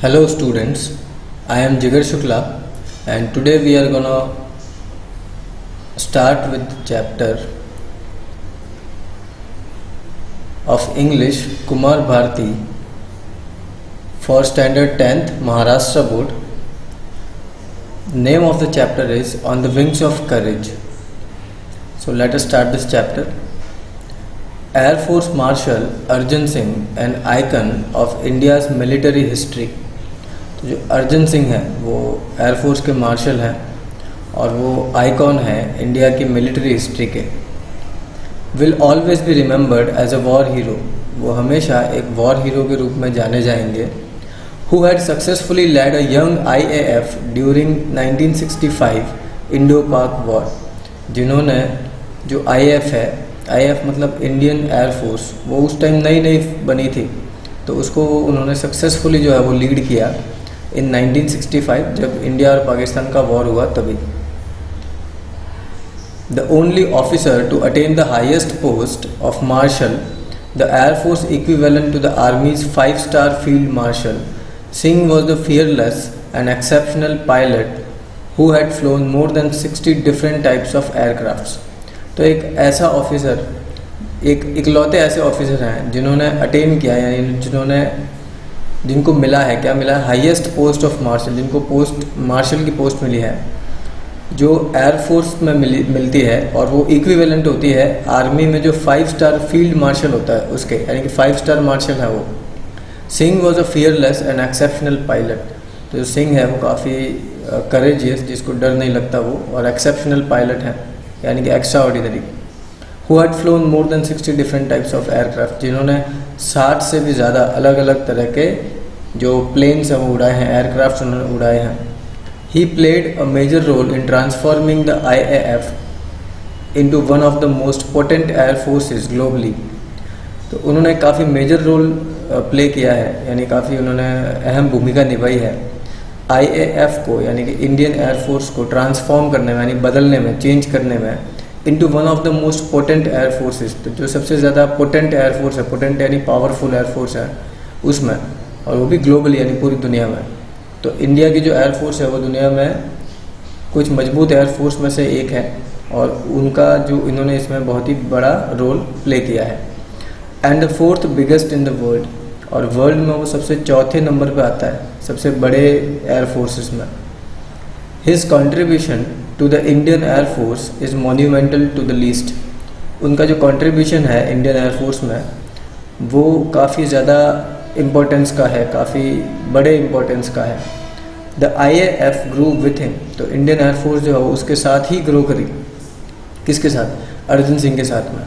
Hello students, I am Jigar Shukla and today we are gonna start with the chapter of English Kumar Bharti for standard 10th Maharashtra board. Name of the chapter is On the Wings of Courage. So let us start this chapter. Air Force Marshal Arjun Singh, an icon of India's military history. तो जो अर्जन सिंह है वो air force के martial हैं और वो icon है India की मिलिट्री हिस्ट्री के. Will always be remembered as a war hero. वो हमेशा एक वॉर हीरो के रूप में जाने जाएंगे. Who had successfully led a young IAF during 1965 Indo Pak war. जिन्होंने जो IAF है, IAF मतलब इंडियन एयरफोर्स, वो उस टाइम नई नई बनी थी तो उसको उन्होंने सक्सेसफुली जो है वो लीड किया इन 1965 जब इंडिया और पाकिस्तान का वॉर हुआ तभी. The only officer to attain the highest post of marshal, the air force equivalent to the army's 5-star field marshal, Singh was the fearless and exceptional pilot who had flown more than 60 different types of aircrafts. तो एक ऐसा officer, एक इकलौते ऐसे officer हैं जिन्होंने attain किया, यानी जिनको मिला है, क्या मिला है, हाईएस्ट पोस्ट ऑफ मार्शल, जिनको पोस्ट मार्शल की पोस्ट मिली है जो एयरफोर्स में मिलती है और वो इक्विवेलेंट होती है आर्मी में जो 5-star फील्ड मार्शल होता है उसके, यानी कि 5-star मार्शल है वो. Singh was a fearless and exceptional pilot. तो जो सिंह है वो काफ़ी करेजियस, जिसको डर नहीं लगता वो, और एक्सेप्शनल पायलट है यानी कि extra ordinary. Who had flown more than 60 different types of aircraft. जिन्होंने 60 से भी ज़्यादा अलग अलग तरह के जो प्लेन्स हैं वो उड़ाए हैं, एयरक्राफ्ट उन्होंने उड़ाए हैं. He played a major role in transforming the IAF into one of the most potent air forces globally. तो उन्होंने काफ़ी मेजर रोल प्ले किया है, यानी काफ़ी उन्होंने अहम भूमिका निभाई है IAF को, यानी कि इंडियन एयरफोर्स को ट्रांसफॉर्म करने में, यानी बदलने में, चेंज करने में, into one of the most potent air forces. तो जो सबसे ज़्यादा पोटेंट एयरफोर्स है, पोटेंट यानी पावरफुल एयरफोर्स है उसमें, और वो भी ग्लोबली यानी पूरी दुनिया में. तो इंडिया की जो एयरफोर्स है वो दुनिया में कुछ मजबूत एयरफोर्स में से एक है और उनका जो इन्होंने इसमें बहुत ही बड़ा रोल प्ले किया है. And the 4th biggest in the world. और वर्ल्ड में वो सबसे चौथे नंबर पे आता है सबसे बड़े एयरफोर्सेस में. His contribution to the Indian air force is monumental to the least. उनका जो कंट्रीब्यूशन है इंडियन एयरफोर्स में वो काफ़ी ज़्यादा इम्पोर्टेंस का है, काफ़ी बड़े इम्पोर्टेंस का है. The IAF grew with him. तो इंडियन एयरफोर्स जो है वो उसके साथ ही ग्रो करी. किसके साथ? अर्जुन सिंह के साथ में.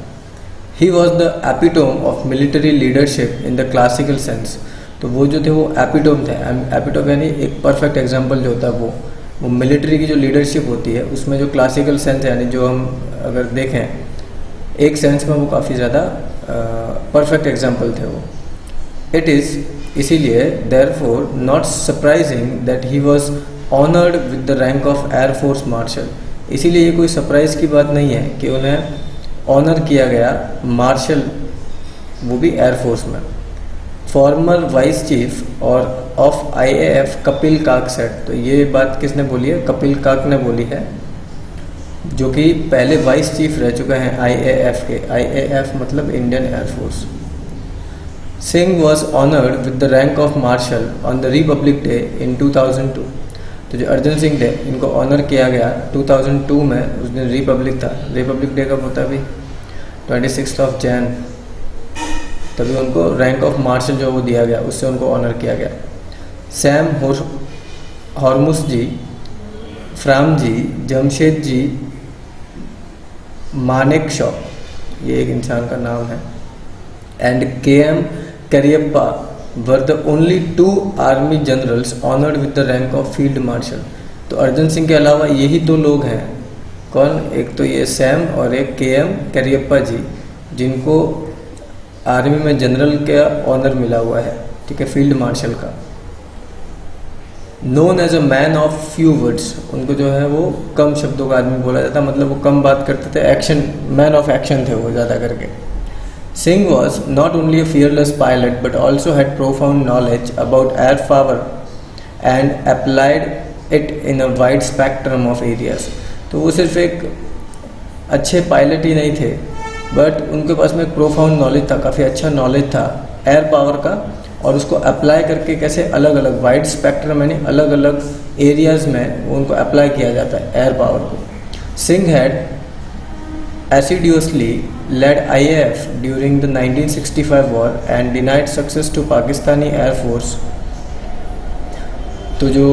He was the epitome of military leadership in the classical sense. तो वो जो थे वो एपिटोम थे. एपिटोम यानी एक परफेक्ट एग्जाम्पल जो होता है वो मिलिट्री की जो लीडरशिप होती है उसमें जो क्लासिकल सेंस है, यानी जो हम अगर देखें एक सेंस में वो काफ़ी ज़्यादा परफेक्ट एग्जाम्पल थे वो. इट इज़ इसीलिए therefore not surprising that he was honoured with the rank of air force marshal. इसीलिए ये कोई सरप्राइज़ की बात नहीं है कि उन्हें ऑनर किया गया मार्शल, वो भी एयरफोर्स में. फॉर्मर वाइस चीफ और ऑफ IAF कपिल काक सेट. तो ये बात किसने बोली है? कपिल काक ने बोली है, जो कि पहले वाइस चीफ रह चुके हैं IAF के. IAF मतलब Indian air force. Singh was honoured with the rank of marshal on the Republic Day in 2002. तो जो अर्जुन सिंह थे इनको ऑनर किया गया 2002 में. उस दिन रिपब्लिक था. रिपब्लिक डे कब होता है? अभी 26 जनवरी. तभी उनको रैंक ऑफ मार्शल जो वो दिया गया, उससे उनको ऑनर किया गया. सैम हॉर्मुस जी, फ्राम जी, जमशेद जी, मानेक शॉ, ये एक इंसान का नाम है, and KM Cariappa were the only 2 army generals honoured with the rank of field marshal. तो अर्जुन सिंह के अलावा यही 2 लोग हैं. कौन? एक तो ये सैम और एक KM करियप्पा जी, जिनको आर्मी में जनरल का ऑनर मिला हुआ है, ठीक है, फील्ड मार्शल का. Known as a man of few words. उनको जो है वो कम शब्दों का आदमी बोला जाता, मतलब वो कम बात करते थे, एक्शन, मैन ऑफ एक्शन थे वो ज़्यादा करके. Singh was not only a fearless pilot but also had profound knowledge about air power and applied it in a wide spectrum of areas. तो वो सिर्फ एक अच्छे पायलट ही नहीं थे, बट उनके पास में एक प्रोफाउंड नॉलेज था, काफ़ी अच्छा नॉलेज था एयर पावर का, और उसको अप्लाई करके कैसे अलग अलग वाइड स्पेक्ट्रम यानी अलग अलग एरियाज़ में वो उनको अप्लाई किया जाता है एयर पावर को. Singh had assiduously led IAF during the 1965 war and denied success to Pakistani Air Force. तो जो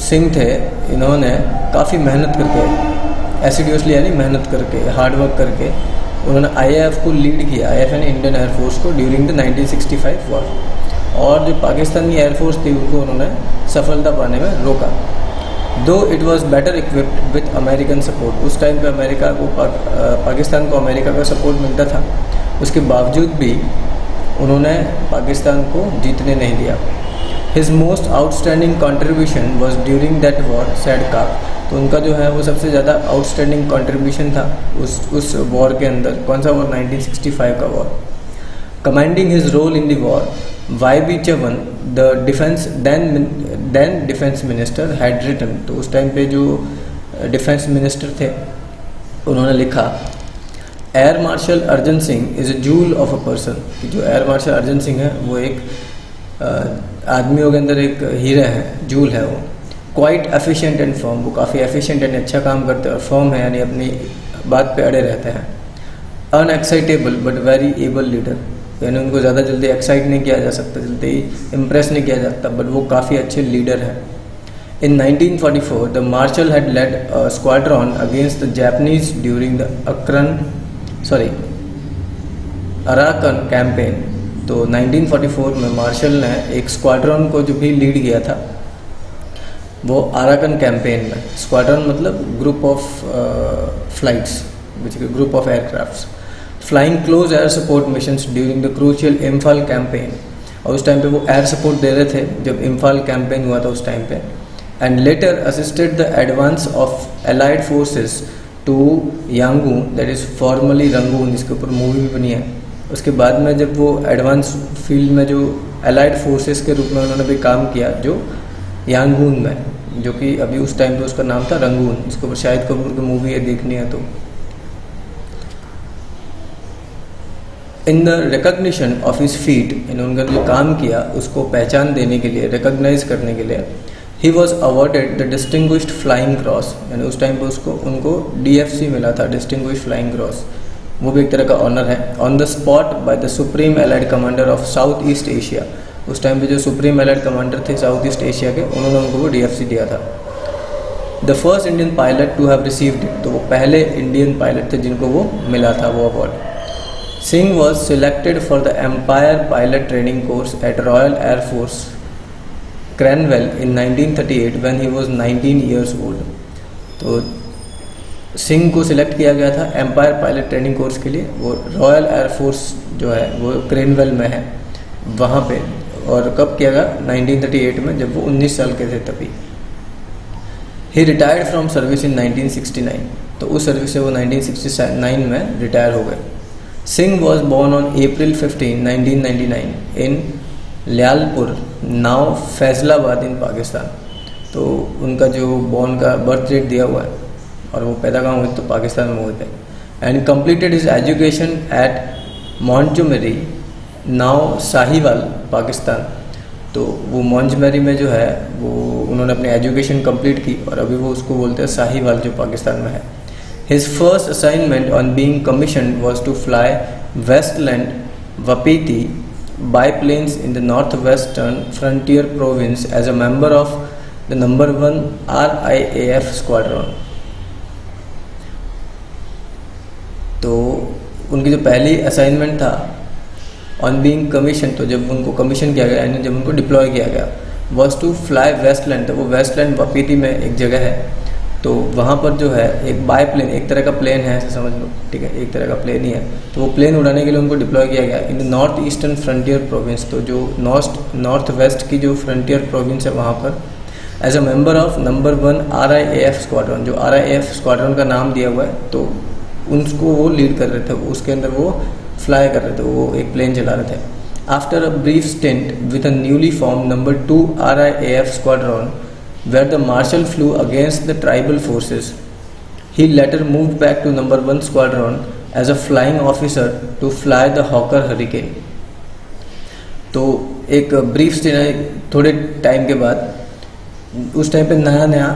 सिंह थे इन्होंने काफ़ी मेहनत करके, एसिडियसली यानी मेहनत करके, हार्ड वर्क करके उन्होंने IAF को लीड किया, IAF यानी इंडियन एयरफोर्स को, ड्यूरिंग द 1965 वॉर. और जो पाकिस्तानी एयरफोर्स थी उनको उन्होंने सफलता पाने में रोका. दो it was better equipped with American support. उस टाइम पे अमेरिका को पाकिस्तान को अमेरिका का सपोर्ट मिलता था, उसके बावजूद भी उन्होंने पाकिस्तान को जीतने नहीं दिया. His most outstanding contribution was during that war, said काक. तो उनका जो है वो सबसे ज़्यादा आउटस्टैंडिंग कंट्रीब्यूशन था उस वॉर के अंदर. कौन सा वॉर? 1965 का war. Commanding his role in the war, YB Chavan, the defence then defence minister had written. तो उस टाइम पे जो डिफेंस मिनिस्टर थे उन्होंने लिखा, air marshal Arjan Singh is a jewel of a person. कि जो एयर मार्शल अर्जन सिंह है वो एक आदमियों के अंदर एक हीरा है, जूल है वो. क्वाइट एफिशिएंट एंड फर्म, वो काफ़ी एफिशिएंट एंड अच्छा काम करते हैं, और फर्म है यानी अपनी बात पे अड़े रहते हैं. अनएक्साइटेबल बट वेरी एबल लीडर, यानी उनको ज़्यादा जल्दी एक्साइट नहीं किया जा सकता, जल्दी इम्प्रेस नहीं किया जाता, बट वो काफ़ी अच्छे लीडर हैं. In 1944 the marshal had led squadron against the Japanese during the Arakan campaign. तो 1944 में मार्शल ने एक स्क्वाड्रन को जो भी लीड किया था वो अराकन कैंपेन में. स्क्वाड्रन मतलब group of flights, group of aircrafts, flying close air support missions during the crucial Imphal campaign. और उस टाइम पे वो एयर सपोर्ट दे रहे थे जब इम्फाल कैंपेन हुआ था उस टाइम पे. And later assisted the advance of allied forces to Yangon, that is formerly Rangoon, जिसके ऊपर मूवी भी बनी है. उसके बाद में जब वो एडवांस फील्ड में जो एलाइड फोर्सेस के रूप में उन्होंने भी काम किया जो यांगून में, जो कि अभी उस टाइम पे उसका नाम था रंगून. इसके ऊपर शाहिद कपूर की मूवी है, देखनी है तो. In the recognition of his feat, in उनका जो काम किया उसको पहचान देने के लिए, रिकग्नाइज करने के लिए, he was awarded the distinguished flying cross. यानी उस टाइम पे उनको DFC मिला था, डिस्टिंग्विश्ड फ्लाइंग क्रॉस. वो भी एक तरह का ऑनर है. On the spot by the supreme allied commander of South East Asia. उस टाइम पे जो सुप्रीम एलाइड कमांडर थे साउथ ईस्ट एशिया के, उन्होंने उनको वो DFC दिया था. The first Indian pilot to have received it. तो वो पहले इंडियन पायलट थे जिनको वो मिला था वो award. Singh was selected for the empire pilot training course at Royal Air Force Cranwell in 1938 when he was 19 years old. तो सिंह को सिलेक्ट किया गया था एम्पायर पायलट ट्रेनिंग कोर्स के लिए. वो रॉयल एयर फोर्स जो है वो क्रेनवेल में है वहाँ पे. और कब किया गया? 1938 में, जब वो 19 साल के थे तभी. ही रिटायर्ड फ्रॉम सर्विस इन 1969. तो उस सर्विस से वो 1969 में रिटायर हो गए. Singh was born on April 15, 1999 in Lyallpur, now Faisalabad in Pakistan. तो उनका जो बॉर्न का बर्थ डेट दिया हुआ है और वो पैदा कहाँ हुए? तो पाकिस्तान में हुए थे. And completed his education at Montgomery, now Sahiwal, Pakistan. तो वो मॉन्टगोमरी में जो है वो उन्होंने अपनी एजुकेशन कंप्लीट की और अभी वो उसको बोलते हैं साहिवाल, जो पाकिस्तान में है. His first assignment on being commissioned was to fly Westland Wapiti biplanes in the northwestern frontier province as a member of the number 1 RIAF squadron. तो उनकी जो पहली असाइनमेंट था ऑन बीइंग कमीशन, तो जब उनको कमीशन किया गया यानी जब उनको डिप्लॉय किया गया, वॉज टू फ्लाई वेस्टलैंड. तो वो वेस्टलैंड वपीती में एक जगह है, तो वहाँ पर जो है एक बाईप्लेन, एक तरह का प्लेन है ऐसे समझ लो, ठीक है, एक तरह का प्लेन ही है. तो वो प्लेन उड़ाने के लिए उनको डिप्लॉय किया गया in the north eastern frontier province. तो जो नॉर्थ वेस्ट की जो फ्रंटियर प्रोविंस है वहाँ पर, as a member of number 1 RIAF squadron. जो RIAF स्क्वाड्रन का नाम दिया हुआ है, तो उनको वो लीड कर रहे थे, उसके अंदर वो फ्लाई कर रहे थे, वो एक प्लेन चला रहे थे. After a brief stint with a newly formed number 2 RIAF squadron, where the marshal flew against the tribal forces, he later moved back to number 1 squadron as a flying officer to fly the Hawker Hurricane. तो एक brief state थोड़े time के बाद, उस time पे नया नया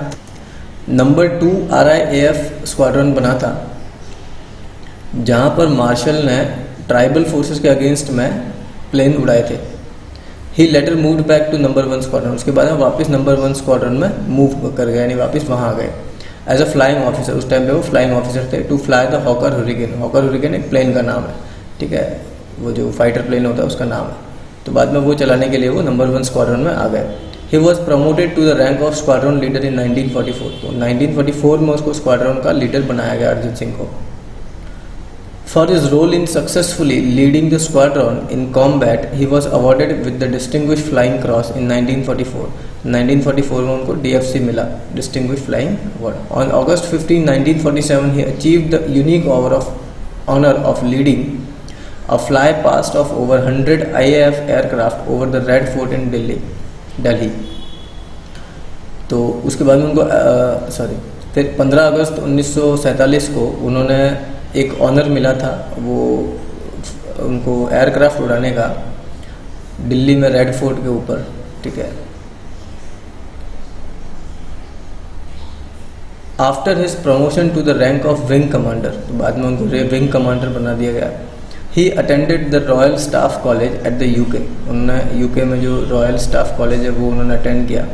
number 2 RIAF squadron बना था, जहाँ पर मार्शल ने ट्राइबल फोर्सेस के अगेंस्ट में प्लेन उड़ाए थे. He later moved back to number 1 squadron. उसके बाद में वापस नंबर 1 स्क्वाड्रन में मूव कर गए, यानी वापस वहाँ आ गए एज अ फ्लाइंग ऑफिसर. उस टाइम पे वो फ्लाइंग ऑफिसर थे to fly the Hawker Hurricane. Hawker Hurricane एक प्लेन का नाम है, ठीक है, वो जो फाइटर प्लेन होता है उसका नाम है. तो बाद में वो चलाने के लिए वो नंबर 1 स्क्वाड्रन में आ गए. He was promoted to the rank of squadron leader in 1944. तो 1944 में उसको स्क्वाड्रन का लीडर बनाया गया अर्जन सिंह को. For his role in successfully leading the squadron in combat, he was awarded with the Distinguished Flying Cross in 1944. 1944 में उनको DFC मिला, Distinguished Flying Award. On August 15, 1947, he achieved the unique honor of leading a flypast of over 100 IAF aircraft over the Red Fort in Delhi. तो उसके बाद में उनको फिर 15 अगस्त 1947 को उन्होंने एक ऑनर मिला था, वो उनको एयरक्राफ्ट उड़ाने का दिल्ली में रेड फोर्ट के ऊपर, ठीक है. After his promotion to the rank of wing commander, तो बाद में उनको विंग कमांडर बना दिया गया. He attended the Royal Staff College at the UK. उन्होंने यूके में जो रॉयल स्टाफ कॉलेज है वो उन्होंने अटेंड किया.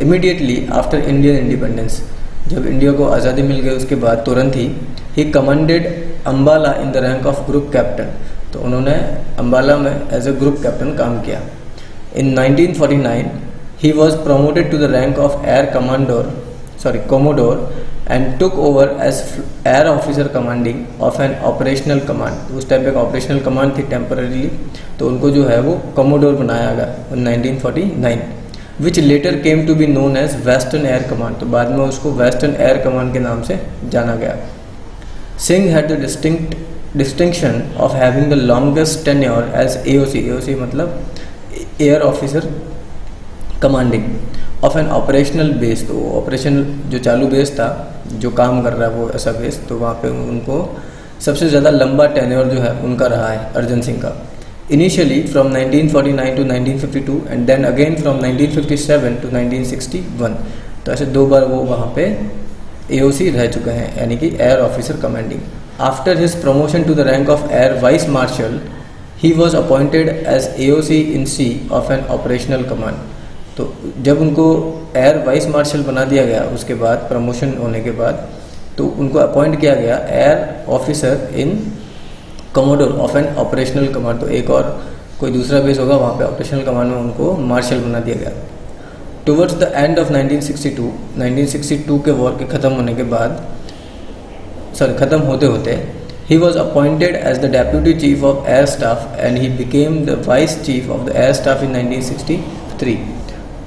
इमीडिएटली आफ्टर इंडियन इंडिपेंडेंस, जब इंडिया को आज़ादी मिल गई उसके बाद तुरंत ही commanded Ambala in the rank of group captain. तो उन्होंने अम्बाला में एज ए ग्रुप कैप्टन काम किया. In 1949 he was promoted to the rank of air commodore and took over as air officer commanding of an operational command. उस type एक operational command थी temporarily, तो उनको जो है वो कोमोडोर बनाया गया in 1949, which later came to be known as Western Air Command. तो बाद में उसको वेस्टर्न एयर कमांड के नाम से जाना गया. Singh had the distinction of having the longest tenure as AOC. AOC मतलब air officer commanding of an operational base. तो ऑपरेशन जो चालू बेस था, जो काम कर रहा है वो ऐसा बेस, तो वहाँ पे उनको सबसे ज़्यादा लंबा टेन्योर जो है उनका रहा है अर्जन सिंह का. Initially from 1949 to 1952 and then again from 1957 to 1961. तो ऐसे 2 बार वो वहाँ पे AOC रह चुके हैं, यानी कि air officer commanding. After his promotion to the rank of air vice marshal, he was appointed as AOC in C of an operational command. तो जब उनको एयर वाइस मार्शल बना दिया गया उसके बाद, प्रमोशन होने के बाद, तो उनको अपॉइंट किया गया air officer in commodore of an operational command. तो एक और कोई दूसरा बेस होगा वहाँ पे ऑपरेशनल कमांड में उनको मार्शल बना दिया गया. टुवर्ड्स द एंड ऑफ 1962 के वॉर के ख़त्म होने के बाद, ख़त्म होते होते, he was appointed as the deputy chief of air staff and he became the vice chief of the air staff in 1963.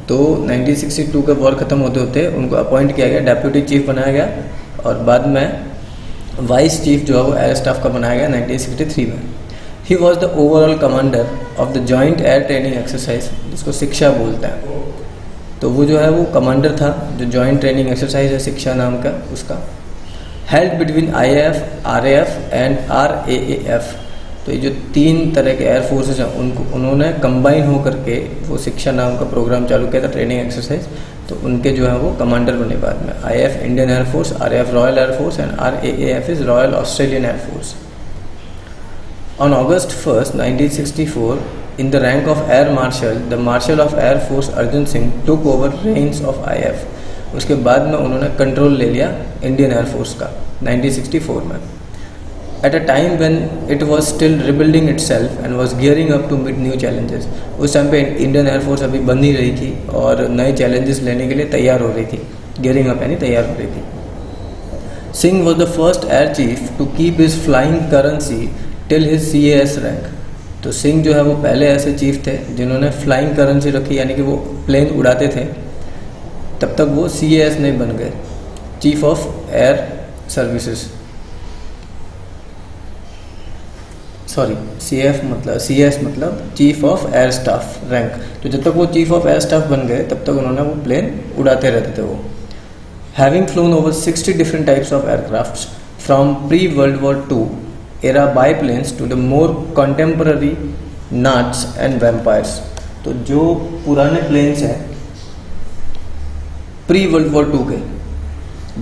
तो 1962 के वॉर ख़त्म होते होते उनको अपॉइंट किया गया, डेप्यूटी चीफ बनाया गया, और बाद में वाइस चीफ जो है वो एयर स्टाफ का बनाया गया 1963 में. He was the overall commander of the joint air training exercise, जिसको शिक्षा बोलते हैं. तो वो जो है वो कमांडर था जो जॉइंट ट्रेनिंग एक्सरसाइज है शिक्षा नाम का उसका, held between IAF, RAF and RAAF. तो ये जो 3 तरह के एयर फोर्सेस हैं उन्होंने कंबाइन हो करके वो शिक्षा नाम का प्रोग्राम चालू किया था, ट्रेनिंग एक्सरसाइज. तो उनके जो है वो कमांडर बने बाद में. IAF Indian air force, RAF royal Air force and RAAF is royal Australian air force. On August 1st, 1964, in the rank of Air Marshal, the Marshal of Air Force Arjan Singh took over reins of IAF. उसके बाद में उन्होंने control ले लिया Indian air force का 1964 में. At a time when it was still rebuilding itself and was gearing up to meet new challenges. उस time पे इंडियन एयर फोर्स अभी बन ही रही थी और नए चैलेंजेस लेने के लिए तैयार हो रही थी. gearing up यानी तैयार हो रही थी. Singh was the first air chief to keep his flying currency till his CAS rank. तो सिंह जो है वो पहले ऐसे चीफ थे जिन्होंने फ्लाइंग करेंसी रखी, यानी कि वो प्लेन उड़ाते थे, तब तक वो CAS नहीं बन गए, chief of air services. Sorry CS मतलब chief of air staff rank. तो जब तक वो चीफ ऑफ एयर स्टाफ बन गए तब तक उन्होंने वो प्लेन उड़ाते रहते थे वो। Having flown over 60 different types of aircraft from pre world war II era biplanes to the more contemporary Gnats and Vampires. तो जो पुराने प्लेन्स हैं प्री वर्ल्ड वॉर II के,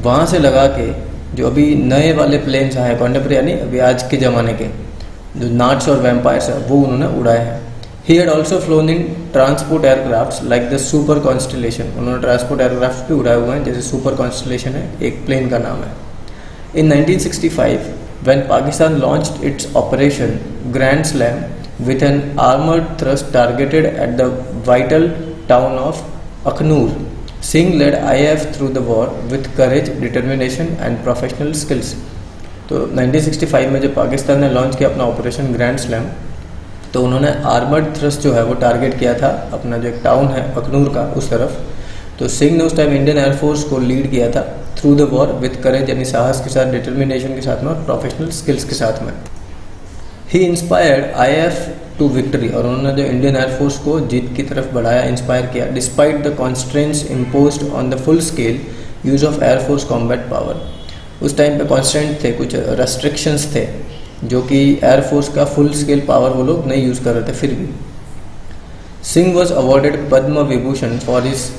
वहाँ से लगा के जो अभी नए वाले प्लेन्स आए कॉन्टेम्प्रेरी यानी अभी आज के ज़माने के जो नाट्स और वैम्पायर्स हैं वो उन्होंने उड़ाए हैं। He had also flown in transport aircraft like the super constellation. उन्होंने ट्रांसपोर्ट एयरक्राफ्ट भी उड़ाए हुए हैं, जैसे सुपर कॉन्स्टलेशन है, एक प्लेन का नाम है। इन 1965 when Pakistan launched its Operation Grand Slam with an armored thrust targeted at the vital town of Akhnur, Singh led IAF through the war with courage, determination and professional skills। तो 1965 में जब पाकिस्तान ने launch किया अपना operation grand slam, तो उन्होंने armoured thrust जो है वो टारगेट किया था अपना जो एक टाउन है अखनूर का उस तरफ। तो सिंह ने उस टाइम इंडियन एयरफोर्स को लीड किया था through the war with courage, यानी साहस के साथ, डिटर्मिनेशन के साथ में और प्रोफेशनल स्किल्स के साथ में। ही इंस्पायर्ड IAF टू विक्ट्री, और उन्होंने जो इंडियन एयरफोर्स को जीत की तरफ बढ़ाया, इंस्पायर किया, despite the constraints imposed on the full scale use of air force combat power. उस टाइम पे कॉन्स्टेंट थे, कुछ रेस्ट्रिक्शंस थे जो कि एयरफोर्स का फुल स्केल पावर वो लोग नहीं यूज़ कर रहे थे। फिर भी Singh was awarded Padma Vibhushan for his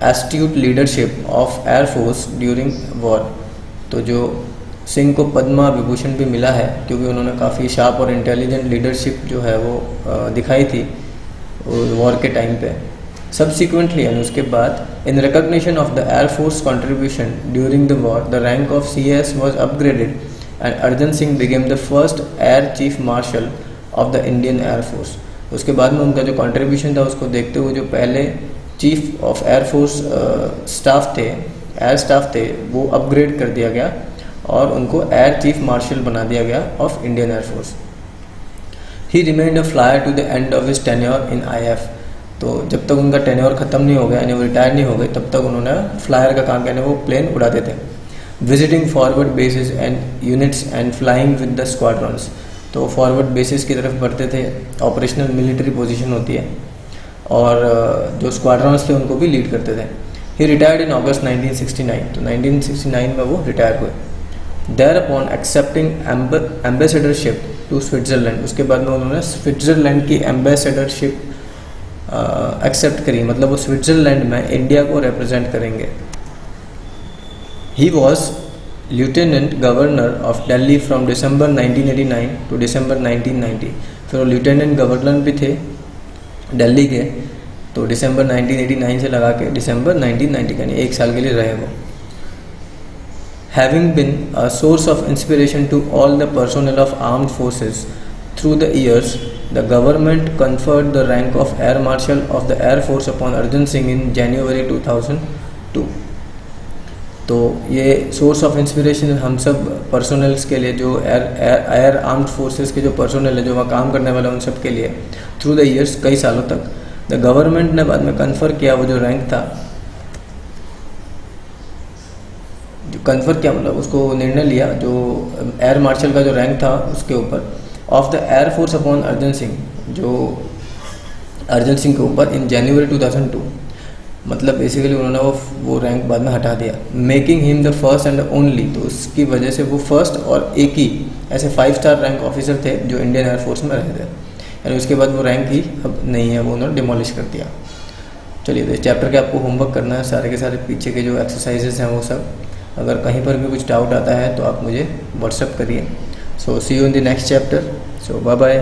astute leadership of air force during war. तो जो सिंह को पद्मा विभूषण भी मिला है क्योंकि उन्होंने काफ़ी शार्प और इंटेलिजेंट लीडरशिप जो है वो दिखाई थी वॉर के टाइम पे। सब्सिक्वेंटली यानी उसके बाद, in recognition of the air force contribution during the war, the rank of CS was upgraded and Arjan Singh became the first air chief marshal of the Indian air force. उसके बाद में उनका जो कंट्रीब्यूशन था उसको देखते हुए जो पहले चीफ ऑफ एयरफोर्स स्टाफ थे, एयर स्टाफ थे, वो अपग्रेड कर दिया गया और उनको एयर चीफ मार्शल बना दिया गया of Indian air force. He remained a flyer to the end of his tenure in IAF। तो जब तक उनका टेन्योर ख़त्म नहीं हो गया, यानी वो रिटायर नहीं हो गए, तब तक उन्होंने फ्लायर का काम किया, वो प्लेन उड़ाते थे। Visiting forward bases and units and flying with the squadrons. तो फॉरवर्ड बेसिस की तरफ बढ़ते थे, ऑपरेशनल मिलिट्री पोजीशन होती है, और जो स्क्वाड्रॉन्स थे उनको भी लीड करते थे। He retired in August 1969। तो 1969 में वो रिटायर हुए। Thereupon accepting ambassadorship to Switzerland. उसके बाद में उन्होंने स्विट्ज़रलैंड की एम्बेसडरशिप एक्सेप्ट करी, मतलब वो स्विट्ज़रलैंड में इंडिया को रिप्रेजेंट करेंगे। He was lieutenant governor of Delhi from December 1989 to December 1990। फिर वो लिeutenant गवर्नर भी थे दिल्ली के, तो दिसंबर 1989 से लगा के दिसंबर 1990 यानी 1 साल के लिए रहे वो। Having been a source of inspiration to all the personnel of armed forces through the years, the government conferred the rank of air marshal of the air force upon Arjan Singh in January 2002। तो ये source of inspiration हम सब personnels के लिए, जो air armed forces के जो personnel है, जो वहाँ काम करने वाले, उन सब के लिए थ्रू द ईयर्स, कई सालों तक द गवर्नमेंट ने बाद में कन्फर किया वो जो रैंक था, जो कन्फर किया मतलब उसको निर्णय लिया जो एयर मार्शल का जो रैंक था उसके ऊपर, of the air force upon Arjan Singh, जो अर्जन सिंह के ऊपर इन जनवरी 2002। मतलब बेसिकली उन्होंने वो रैंक बाद में हटा दिया। Making him the first and only, तो उसकी वजह से वो फर्स्ट और एक ही ऐसे 5 स्टार रैंक ऑफिसर थे जो इंडियन एयरफोर्स में रहे थे, यानी उसके बाद वो रैंक ही अब नहीं है, वो उन्होंने डिमोलिश कर दिया। चलिए, तो इस चैप्टर के आपको होमवर्क करना है, सारे के सारे पीछे के जो एक्सरसाइजेस हैं वो सब। अगर कहीं पर भी कुछ डाउट आता है तो आप मुझे व्हाट्सएप करिए। So see you in the next chapter. So bye bye.